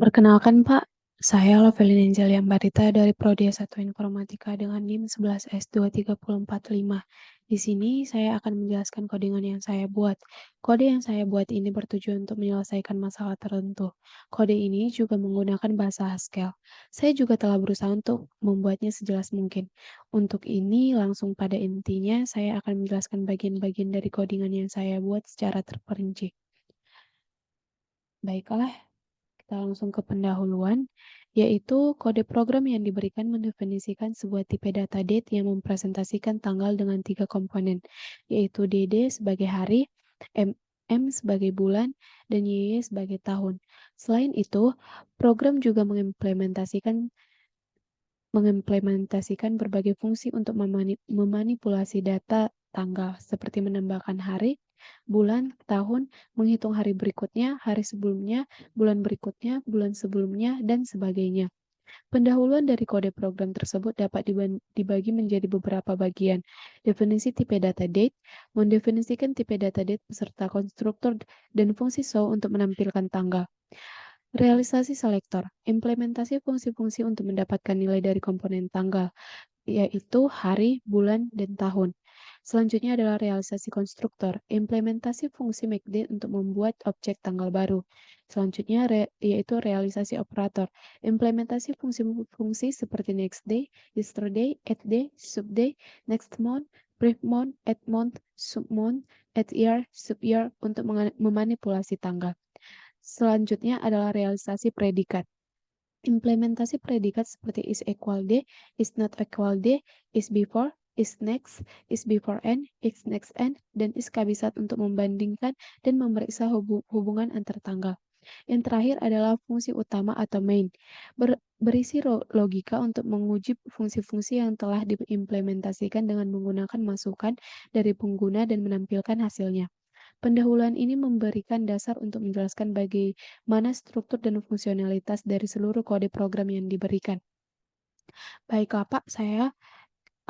Perkenalkan Pak, saya Lovelin Angelia Barita dari Prodi S1 Informatika dengan NIM 11S23445. Di sini saya akan menjelaskan codingan yang saya buat. Kode yang saya buat ini bertujuan untuk menyelesaikan masalah tertentu. Kode ini juga menggunakan bahasa Haskell. Saya juga telah berusaha untuk membuatnya sejelas mungkin. Untuk ini, langsung pada intinya, saya akan menjelaskan bagian-bagian dari codingan yang saya buat secara terperinci. Baiklah, kita langsung ke pendahuluan, yaitu kode program yang diberikan mendefinisikan sebuah tipe data date yang mempresentasikan tanggal dengan 3 komponen, yaitu DD sebagai hari, MM sebagai bulan, dan YY sebagai tahun. Selain itu, program juga mengimplementasikan berbagai fungsi untuk memanipulasi data tanggal, seperti menambahkan hari, bulan, tahun, menghitung hari berikutnya, hari sebelumnya, bulan berikutnya, bulan sebelumnya, dan sebagainya. Pendahuluan dari kode program tersebut dapat dibagi menjadi beberapa bagian. Definisi tipe data date, mendefinisikan tipe data date beserta konstruktor dan fungsi show untuk menampilkan tanggal. Realisasi selektor, implementasi fungsi-fungsi untuk mendapatkan nilai dari komponen tanggal, yaitu hari, bulan, dan tahun. Selanjutnya adalah realisasi konstruktor, implementasi fungsi makeDate untuk membuat objek tanggal baru. Selanjutnya yaitu realisasi operator, implementasi fungsi-fungsi seperti nextDay, yesterdday, addDay, subDay, next month, brief month, add month, submonth, add year, subyear untuk memanipulasi tanggal. Selanjutnya adalah realisasi predikat. Implementasi predikat seperti is equal D, is not equal D, is before, is next, is before and, is next and, dan is kabisat untuk membandingkan dan memeriksa hubungan antar tanggal. Yang terakhir adalah fungsi utama atau main, berisi logika untuk menguji fungsi-fungsi yang telah diimplementasikan dengan menggunakan masukan dari pengguna dan menampilkan hasilnya. Pendahuluan ini memberikan dasar untuk menjelaskan bagaimana struktur dan fungsionalitas dari seluruh kode program yang diberikan. Baiklah Pak, saya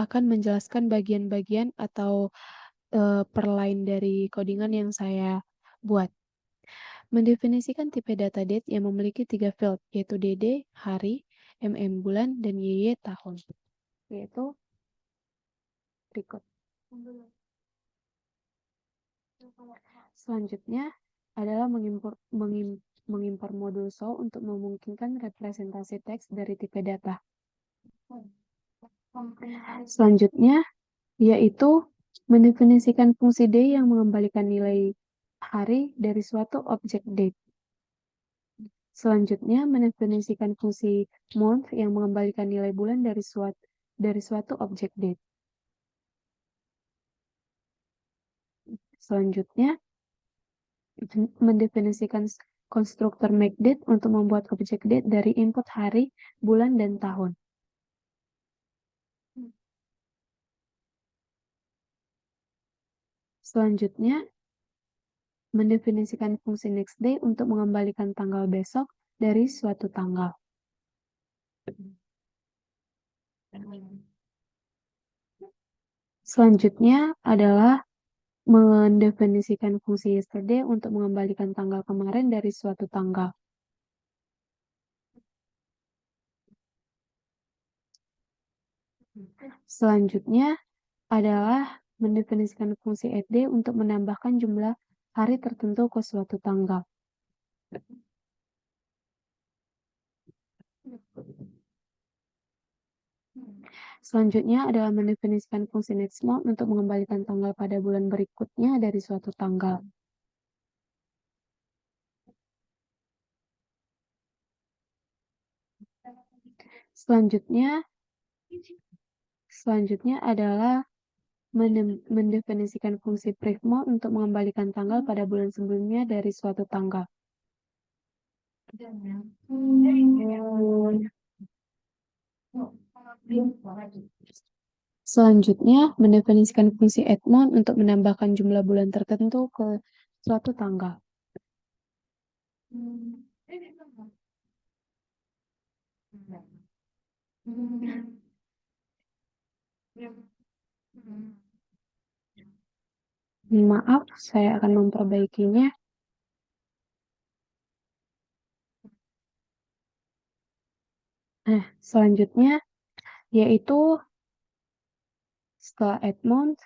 akan menjelaskan bagian-bagian atau perline dari codingan yang saya buat. Mendefinisikan tipe data date yang memiliki 3 field, yaitu DD, hari, MM bulan, dan YY tahun. Yaitu berikut. Selanjutnya adalah mengimpor modul show untuk memungkinkan representasi teks dari tipe data. Selanjutnya yaitu mendefinisikan fungsi D yang mengembalikan nilai hari dari suatu objek date. Selanjutnya mendefinisikan fungsi month yang mengembalikan nilai bulan dari suatu objek date. Selanjutnya mendefinisikan konstruktor makeDate untuk membuat objek date dari input hari, bulan, dan tahun. Selanjutnya, mendefinisikan fungsi nextDay untuk mengembalikan tanggal besok dari suatu tanggal. Selanjutnya adalah mendefinisikan fungsi yesterday untuk mengembalikan tanggal kemarin dari suatu tanggal. Selanjutnya adalah mendefinisikan fungsi addD untuk menambahkan jumlah hari tertentu ke suatu tanggal. Selanjutnya adalah mendefinisikan fungsi nextMonth untuk mengembalikan tanggal pada bulan berikutnya dari suatu tanggal. Selanjutnya adalah mendefinisikan fungsi briefMonth untuk mengembalikan tanggal pada bulan sebelumnya dari suatu tanggal. Selanjutnya, mendefinisikan fungsi addMonth untuk menambahkan jumlah bulan tertentu ke suatu tanggal. Maaf, saya akan memperbaikinya. Nah, selanjutnya yaitu setelah add month,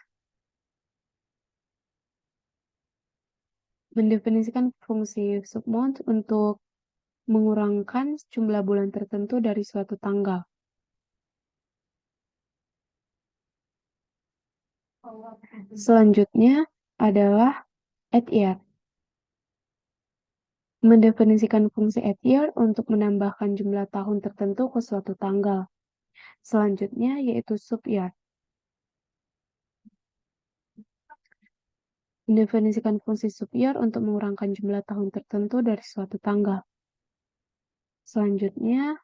mendefinisikan fungsi submonth untuk mengurangkan jumlah bulan tertentu dari suatu tanggal. Selanjutnya adalah add year. Mendefinisikan fungsi add year untuk menambahkan jumlah tahun tertentu ke suatu tanggal. Selanjutnya yaitu sub year. Mendefinisikan fungsi sub year untuk mengurangkan jumlah tahun tertentu dari suatu tanggal. Selanjutnya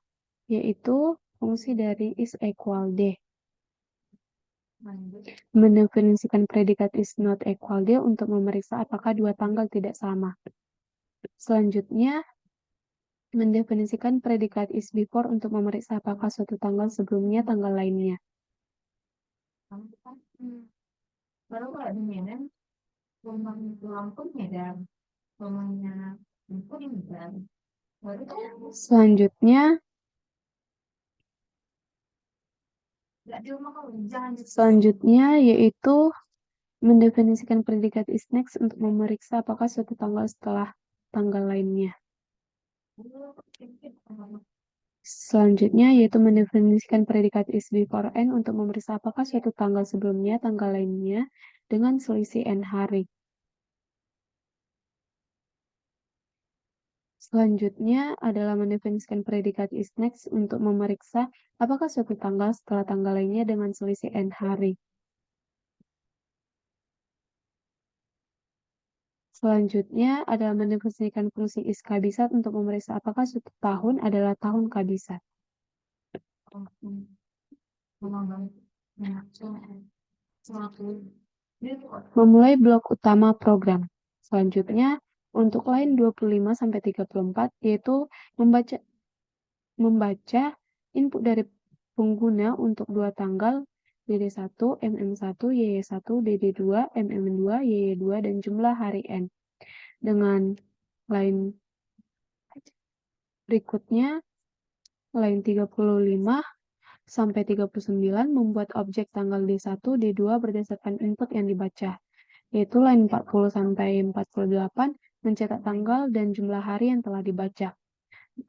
yaitu fungsi dari is equal day. Mendefinisikan predikat is not equal day untuk memeriksa apakah dua tanggal tidak sama. Selanjutnya, mendefinisikan predikat is before untuk memeriksa apakah suatu tanggal sebelumnya tanggal lainnya. Baru kalau di Medan, rumah Lampung Medan, rumahnya Lampung Medan. Baru Selanjutnya, nggak di rumah kamu, jangan selanjutnya yaitu mendefinisikan predikat is next untuk memeriksa apakah suatu tanggal setelah tanggal lainnya. Selanjutnya yaitu mendefinisikan predikat is before n untuk memeriksa apakah suatu tanggal sebelumnya tanggal lainnya dengan selisih n hari. Selanjutnya adalah mendefinisikan predikat is next untuk memeriksa apakah suatu tanggal setelah tanggal lainnya dengan selisih n hari. Selanjutnya adalah mendefinisikan fungsi is kabisat untuk memeriksa apakah suatu tahun adalah tahun kabisat. Memulai blok utama program. Selanjutnya, untuk line 25-34 yaitu membaca input dari pengguna untuk dua tanggal DD1, MM1, YY1, DD2, MM2, YY2, dan jumlah hari N. Dengan line berikutnya, line 35 sampai 39 membuat objek tanggal D1, D2 berdasarkan input yang dibaca, yaitu line 40 sampai 48 mencetak tanggal dan jumlah hari yang telah dibaca.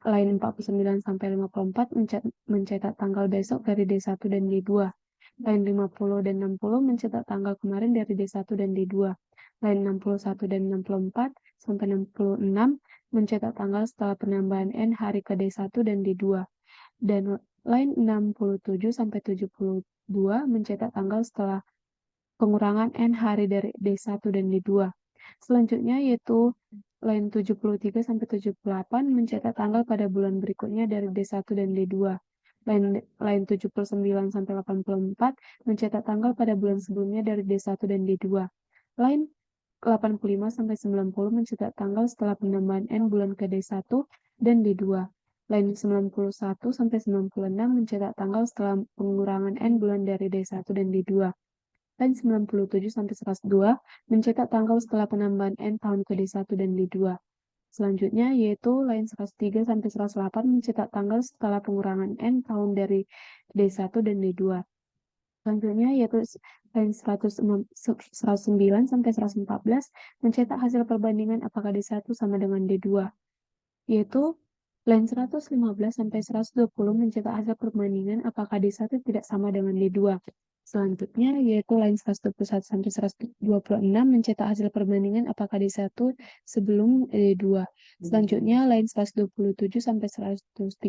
Line 49 sampai 54 mencetak tanggal besok dari D1 dan D2. Line 50 dan 60 mencetak tanggal kemarin dari D1 dan D2. Line 61 dan 64 sampai 66 mencetak tanggal setelah penambahan N hari ke D1 dan D2. Dan line 67 sampai 72 mencetak tanggal setelah pengurangan N hari dari D1 dan D2. Selanjutnya yaitu line 73 sampai 78 mencetak tanggal pada bulan berikutnya dari D1 dan D2. Line 79 sampai 84 mencetak tanggal pada bulan sebelumnya dari D1 dan D2. Line 85 sampai 90 mencetak tanggal setelah penambahan N bulan ke D1 dan D2. Line 91 sampai 96 mencetak tanggal setelah pengurangan N bulan dari D1 dan D2. Line 97 sampai 102 mencetak tanggal setelah penambahan N tahun ke D1 dan D2. Selanjutnya yaitu line 103 sampai 108 mencetak tanggal setelah pengurangan N tahun dari D1 dan D2. Selanjutnya yaitu line 109 sampai 114 mencetak hasil perbandingan apakah D1 sama dengan D2. Yaitu line 115 sampai 120 mencetak hasil perbandingan apakah D1 tidak sama dengan D2. Selanjutnya yaitu line 121 sampai 126 mencetak hasil perbandingan apakah D1 sebelum D2. Selanjutnya line 127 sampai 132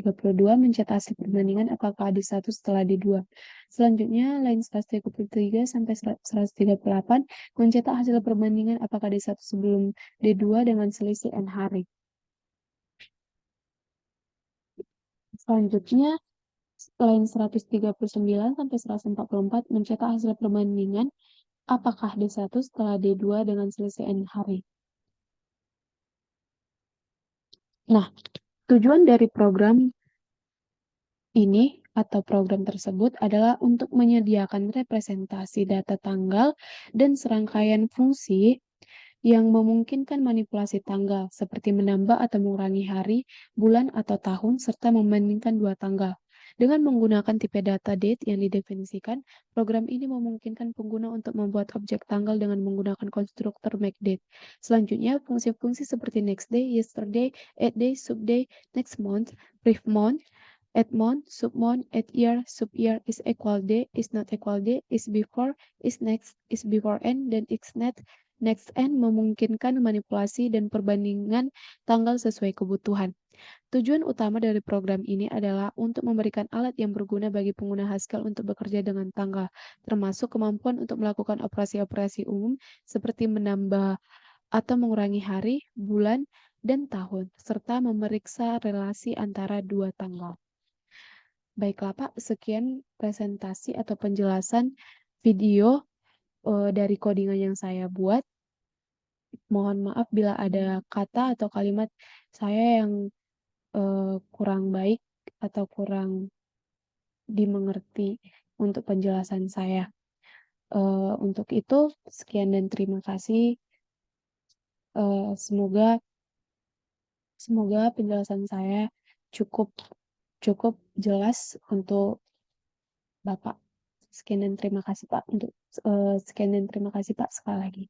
mencetak hasil perbandingan apakah D1 setelah D2. Selanjutnya line 133 sampai 138 mencetak hasil perbandingan apakah D1 sebelum D2 dengan selisih N hari. Selanjutnya line 139 sampai 144 mencetak hasil perbandingan apakah D1 setelah D2 dengan selisih N hari. Nah, tujuan dari program ini atau program tersebut adalah untuk menyediakan representasi data tanggal dan serangkaian fungsi yang memungkinkan manipulasi tanggal, seperti menambah atau mengurangi hari, bulan, atau tahun, serta membandingkan dua tanggal. Dengan menggunakan tipe data date yang didefinisikan, program ini memungkinkan pengguna untuk membuat objek tanggal dengan menggunakan konstruktor makeDate. Selanjutnya, fungsi-fungsi seperti nextDay, yesterdday, addDay, subday, nextMonth, privmonth, addmonth, submonth, addyear, subyear, is equal day, is not equal day, is before, is next, is before end, dan is next end memungkinkan manipulasi dan perbandingan tanggal sesuai kebutuhan. Tujuan utama dari program ini adalah untuk memberikan alat yang berguna bagi pengguna Haskell untuk bekerja dengan tanggal, termasuk kemampuan untuk melakukan operasi-operasi umum seperti menambah atau mengurangi hari, bulan, dan tahun, serta memeriksa relasi antara dua tanggal. Baiklah Pak, sekian presentasi atau penjelasan video dari codingan yang saya buat. Mohon maaf bila ada kata atau kalimat saya yang kurang baik atau kurang dimengerti untuk penjelasan saya. Untuk itu sekian dan terima kasih, semoga semoga penjelasan saya cukup cukup jelas untuk Bapak. Sekian dan terima kasih Pak sekian dan terima kasih Pak sekali lagi.